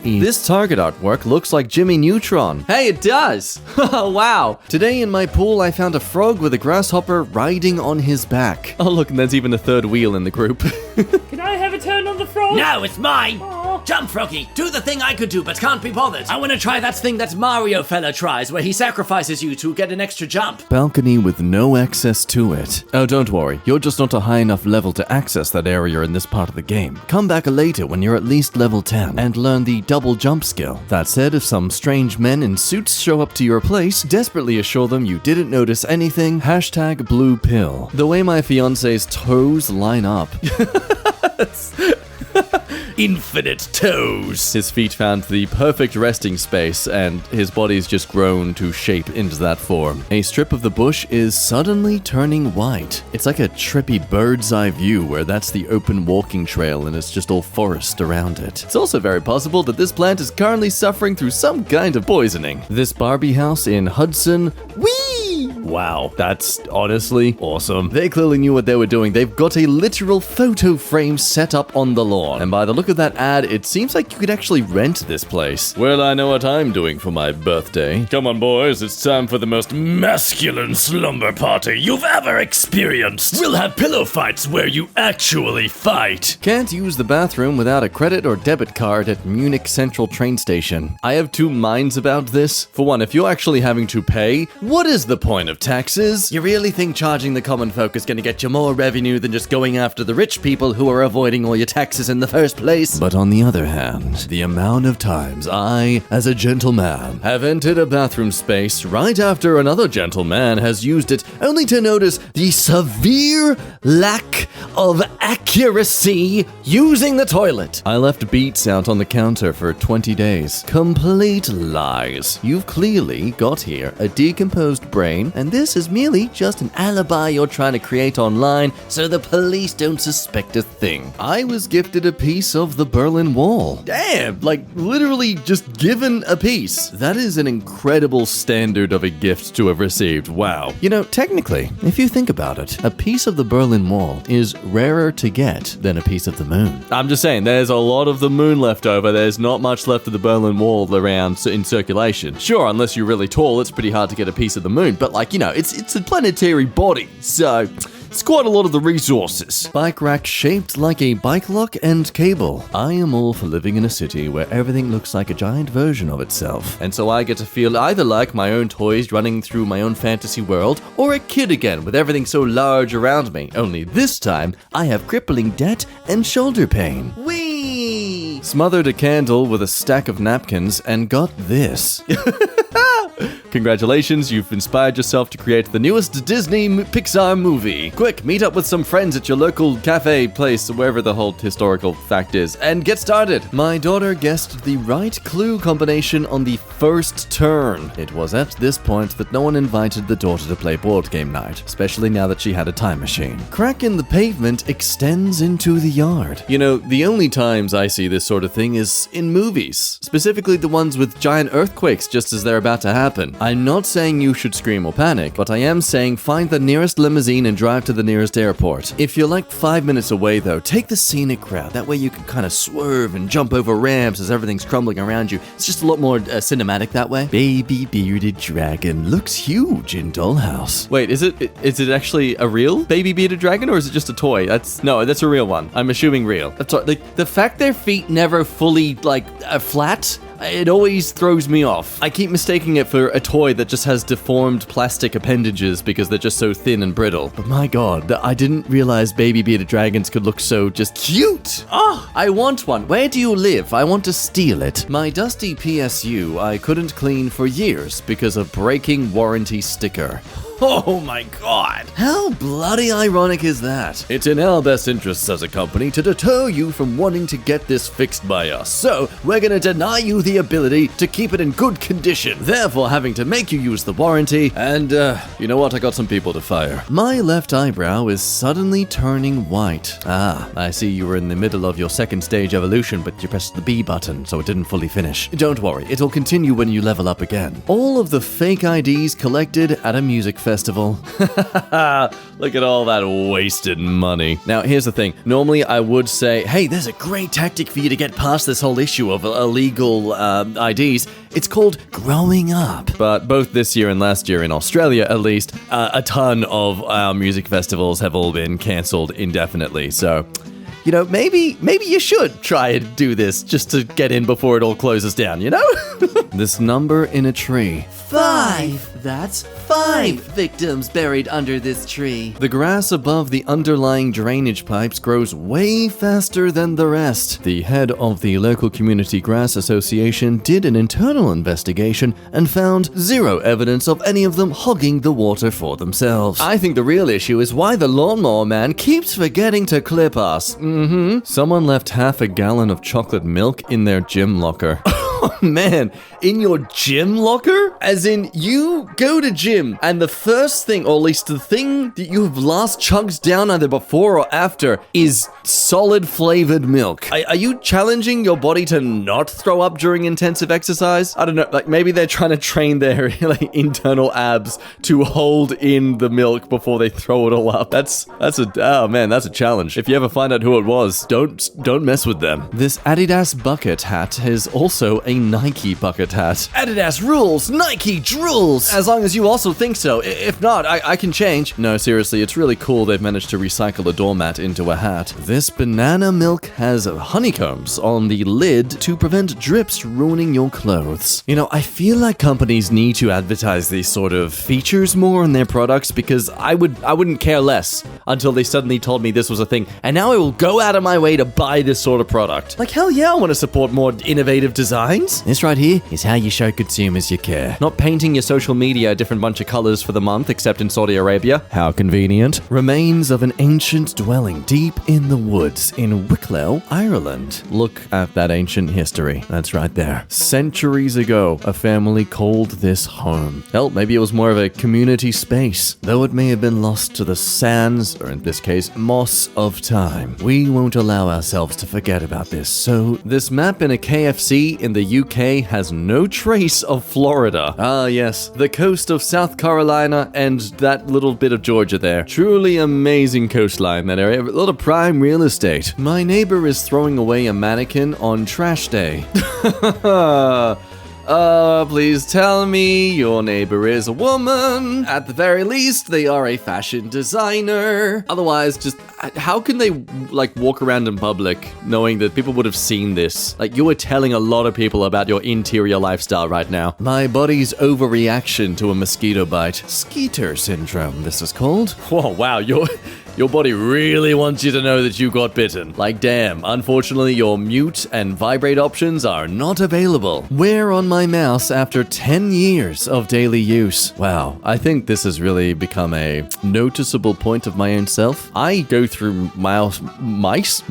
E. This target artwork looks like Jimmy Neutron. Hey, it does! Wow! Today in my pool, I found a frog with a grasshopper riding on his back. Oh look, and there's even a third wheel in the group. Can I have a turn on the frog? No, it's mine! Aww. Jump, Froggy! Do the thing I could do but can't be bothered. I want to try that thing that Mario fella tries where he sacrifices you to get an extra jump. Balcony with no access to it. Oh, don't worry. You're just not a high enough level to access that area in this part of the game. Come back later when you're at least level 10 and learn the double jump skill. That said, if some strange men in suits show up to your place, desperately assure them you didn't notice anything. Hashtag blue pill. The way my fiance's toes line up. Infinite toes. His feet found the perfect resting space, and his body's just grown to shape into that form. A strip of the bush is suddenly turning white. It's like a trippy bird's eye view where that's the open walking trail and it's just all forest around it. It's also very possible that this plant is currently suffering through some kind of poisoning. This Barbie house in Hudson, whee! Wow, that's honestly awesome. They clearly knew what they were doing. They've got a literal photo frame set up on the lawn. And by the look of that ad, it seems like you could actually rent this place. Well, I know what I'm doing for my birthday. Come on, boys, it's time for the most masculine slumber party you've ever experienced. We'll have pillow fights where you actually fight. Can't use the bathroom without a credit or debit card at Munich Central train station. I have two minds about this. For one, if you're actually having to pay, what is the point of taxes? You really think charging the common folk is going to get you more revenue than just going after the rich people who are avoiding all your taxes in the first place? But on the other hand, the amount of times I, as a gentleman, have entered a bathroom space right after another gentleman has used it, only to notice the severe lack of accuracy using the toilet. I left beets out on the counter for 20 days. Complete lies. You've clearly got here a decomposed brain, and this is merely just an alibi you're trying to create online so the police don't suspect a thing. I was gifted a piece of the Berlin Wall. Damn, like literally just given a piece. That is an incredible standard of a gift to have received. Wow. You know, technically, if you think about it, a piece of the Berlin Wall is rarer to get than a piece of the moon. I'm just saying, there's a lot of the moon left over. There's not much left of the Berlin Wall around in circulation. Sure, unless you're really tall, it's pretty hard to get a piece of the moon, but like, you know, it's a planetary body, so it's quite a lot of the resources. Bike rack shaped like a bike lock and cable. I am all for living in a city where everything looks like a giant version of itself. And so I get to feel either like my own toys running through my own fantasy world, or a kid again with everything so large around me. Only this time, I have crippling debt and shoulder pain. Whee! Smothered a candle with a stack of napkins and got this. Congratulations, you've inspired yourself to create the newest Disney Pixar movie. Quick, meet up with some friends at your local cafe place, wherever the whole historical fact is, and get started. My daughter guessed the right clue combination on the first turn. It was at this point that no one invited the daughter to play board game night, especially now that she had a time machine. Crack in the pavement extends into the yard. You know, the only times I see this sort of thing is in movies, specifically the ones with giant earthquakes just as they're about to happen. I'm not saying you should scream or panic, but I am saying find the nearest limousine and drive to the nearest airport. If you're like 5 minutes away though, take the scenic route. That way you can kind of swerve and jump over ramps as everything's crumbling around you. It's just a lot more cinematic that way. Baby bearded dragon looks huge in Dollhouse. Wait, is it actually a real baby bearded dragon, or is it just a toy? That's a real one. I'm assuming real. Like the fact their feet never fully flat, it always throws me off. I keep mistaking it for a toy that just has deformed plastic appendages because they're just so thin and brittle. But my god, I didn't realize baby bearded dragons could look so just cute. Oh, I want one. Where do you live? I want to steal it. My dusty PSU I couldn't clean for years because of breaking warranty sticker. Oh my god. How bloody ironic is that? It's in our best interests as a company to deter you from wanting to get this fixed by us. So, we're gonna deny you the ability to keep it in good condition, therefore having to make you use the warranty, and you know what? I got some people to fire. My left eyebrow is suddenly turning white. Ah, I see you were in the middle of your second stage evolution, but you pressed the B button, so it didn't fully finish. Don't worry, it'll continue when you level up again. All of the fake IDs collected at a music festival. Look at all that wasted money. Now, here's the thing. Normally, I would say, hey, there's a great tactic for you to get past this whole issue of illegal IDs. It's called growing up. But both this year and last year, in Australia at least, a ton of our music festivals have all been cancelled indefinitely. So, you know, maybe you should try and do this just to get in before it all closes down, you know? This number in a tree. 5. That's 5 victims buried under this tree. The grass above the underlying drainage pipes grows way faster than the rest. The head of the local community grass association did an internal investigation and found zero evidence of any of them hogging the water for themselves. I think the real issue is why the lawnmower man keeps forgetting to clip us. Someone left half a gallon of chocolate milk in their gym locker. Oh man, in your gym locker? As in, you go to gym and the first thing, or at least the thing that you have last chugged down either before or after, is solid flavored milk. Are you challenging your body to not throw up during intensive exercise? I don't know, like maybe they're trying to train their like internal abs to hold in the milk before they throw it all up. That's a challenge. If you ever find out who it was, don't mess with them. This Adidas bucket hat is also a Nike bucket hat. Adidas rules, Nike drools! As long as you also think so. If not, I can change. No, seriously, it's really cool they've managed to recycle a doormat into a hat. This banana milk has honeycombs on the lid to prevent drips ruining your clothes. You know, I feel like companies need to advertise these sort of features more in their products because I wouldn't care less until they suddenly told me this was a thing, and now I will go out of my way to buy this sort of product. Like, hell yeah, I want to support more innovative designs. This right here is how you show consumers you care. Not painting your social media a different bunch of colors for the month, except in Saudi Arabia. How convenient. Remains of an ancient dwelling deep in the woods in Wicklow, Ireland. Look at that ancient history. That's right there. Centuries ago, a family called this home. Hell, maybe it was more of a community space. Though it may have been lost to the sands, or in this case, moss of time. We won't allow ourselves to forget about this. So, this map in a KFC in the UK has no trace of Florida. Ah, yes, the coast of South Carolina and that little bit of Georgia there. Truly amazing coastline, that area. A lot of prime real estate. My neighbor is throwing away a mannequin on trash day. Please tell me your neighbor is a woman. At the very least, they are a fashion designer. Otherwise, just how can they like walk around in public knowing that people would have seen this? Like, you are telling a lot of people about your interior lifestyle right now. My body's overreaction to a mosquito bite. Skeeter syndrome, this is called. Whoa, wow, your body really wants you to know that you got bitten. Like, damn, unfortunately, your mute and vibrate options are not available. Wear on my mouse after 10 years of daily use. Wow, I think this has really become a noticeable point of my own self. I go through mouses?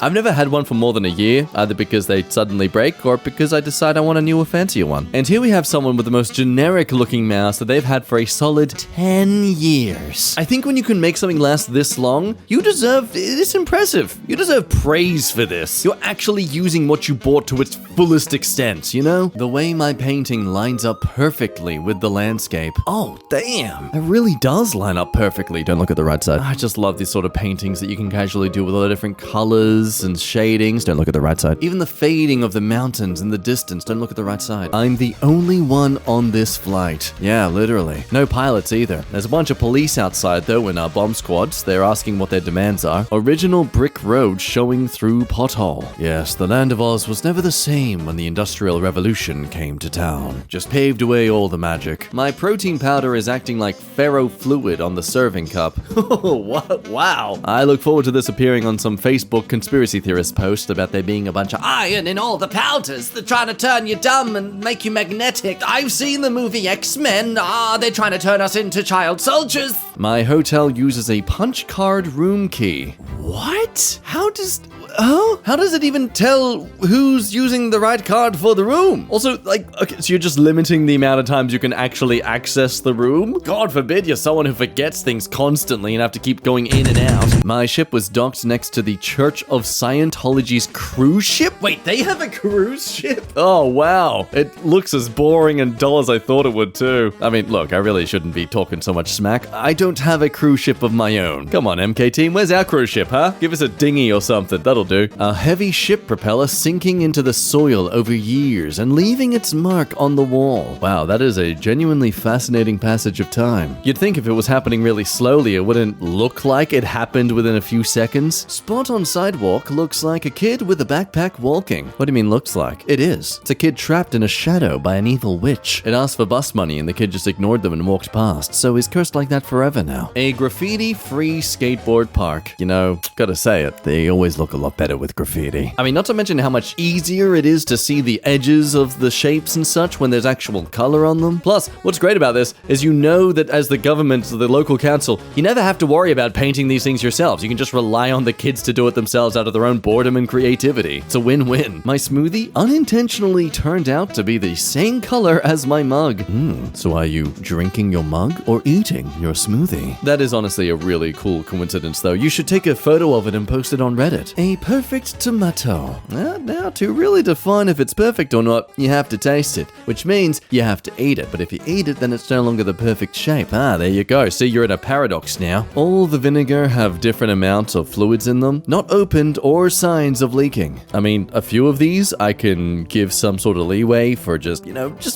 I've never had one for more than a year, either because they suddenly break or because I decide I want a newer, fancier one. And here we have someone with the most generic looking mouse that they've had for a solid 10 years. I think when you can make something last this long, it's impressive. You deserve praise for this. You're actually using what you bought to its fullest extent, you know? The way my painting lines up perfectly with the landscape. Oh, damn. It really does line up perfectly. Don't look at the right side. I just love these sort of paintings that you can casually do with all the different colors and shadings. Don't look at the right side. Even the fading of the mountains in the distance. Don't look at the right side. I'm the only one on this flight. Yeah, literally. No pilots either. There's a bunch of police outside though in our bomb squads. They're asking what their demands are. Original brick road showing through pothole. Yes, the land of Oz was never the same when the Industrial Revolution came to town. Just paved away all the magic. My protein powder is acting like ferrofluid on the serving cup. Oh, what? Wow. I look forward to this appearing on some Facebook conspiracy theorist post about there being a bunch of iron in all the powders. They're trying to turn you dumb and make you magnetic. I've seen the movie X-Men. They're trying to turn us into child soldiers. My hotel uses a punch card room key. What? How does... Oh? How does it even tell who's using the right card for the room? Also, like, okay, so you're just limiting the amount of times you can actually access the room? God forbid you're someone who forgets things constantly and have to keep going in and out. My ship was docked next to the Church of Scientology's cruise ship? Wait, they have a cruise ship? Oh, wow. It looks as boring and dull as I thought it would too. I mean, look, I really shouldn't be talking so much smack. I don't have a cruise ship of my own. Come on, MK team, where's our cruise ship, huh? Give us a dinghy or something, that'll do. A heavy ship propeller sinking into the soil over years and leaving its mark on the wall. Wow, that is a genuinely fascinating passage of time. You'd think if it was happening really slowly, it wouldn't look like it happened within a few seconds. Spot on sidewalk looks like a kid with a backpack walking. What do you mean looks like? It is. It's a kid trapped in a shadow by an evil witch. It asked for bus money and the kid just ignored them and walked past, so he's cursed like that forever now. A graffiti-free skateboard park. You know, gotta say it, they always look a lot better with graffiti. I mean, not to mention how much easier it is to see the edges of the shapes and such when there's actual color on them. Plus, what's great about this is you know that as the government or the local council, you never have to worry about painting these things yourselves. You can just rely on the kids to do it themselves out of their own boredom and creativity. It's a win-win. My smoothie unintentionally turned out to be the same color as my mug. So are you drinking your mug or eating your smoothie? That is honestly a really cool coincidence though. You should take a photo of it and post it on Reddit. A perfect tomato. Now to really define if it's perfect or not, you have to taste it, which means you have to eat it. But if you eat it, then it's no longer the perfect shape. There you go. See, you're in a paradox now. All the vinegar have different amounts of fluids in them, not opened or signs of leaking. I mean, a few of these I can give some sort of leeway for just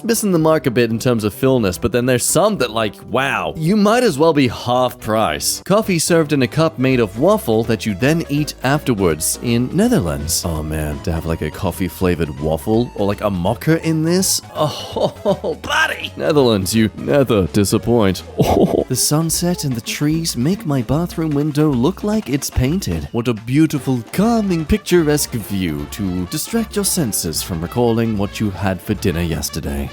missing the mark a bit in terms of fullness, but then there's some that like, wow, you might as well be half price. Coffee served in a cup made of waffle that you then eat afterwards in Netherlands. Oh man, to have like a coffee flavored waffle or like a mocha in this? Oh, buddy! Netherlands, you never disappoint. Oh. The sunset and the trees make my bathroom window look like it's painted. What a beautiful, calming, picturesque view to distract your senses from recalling what you had for dinner yesterday.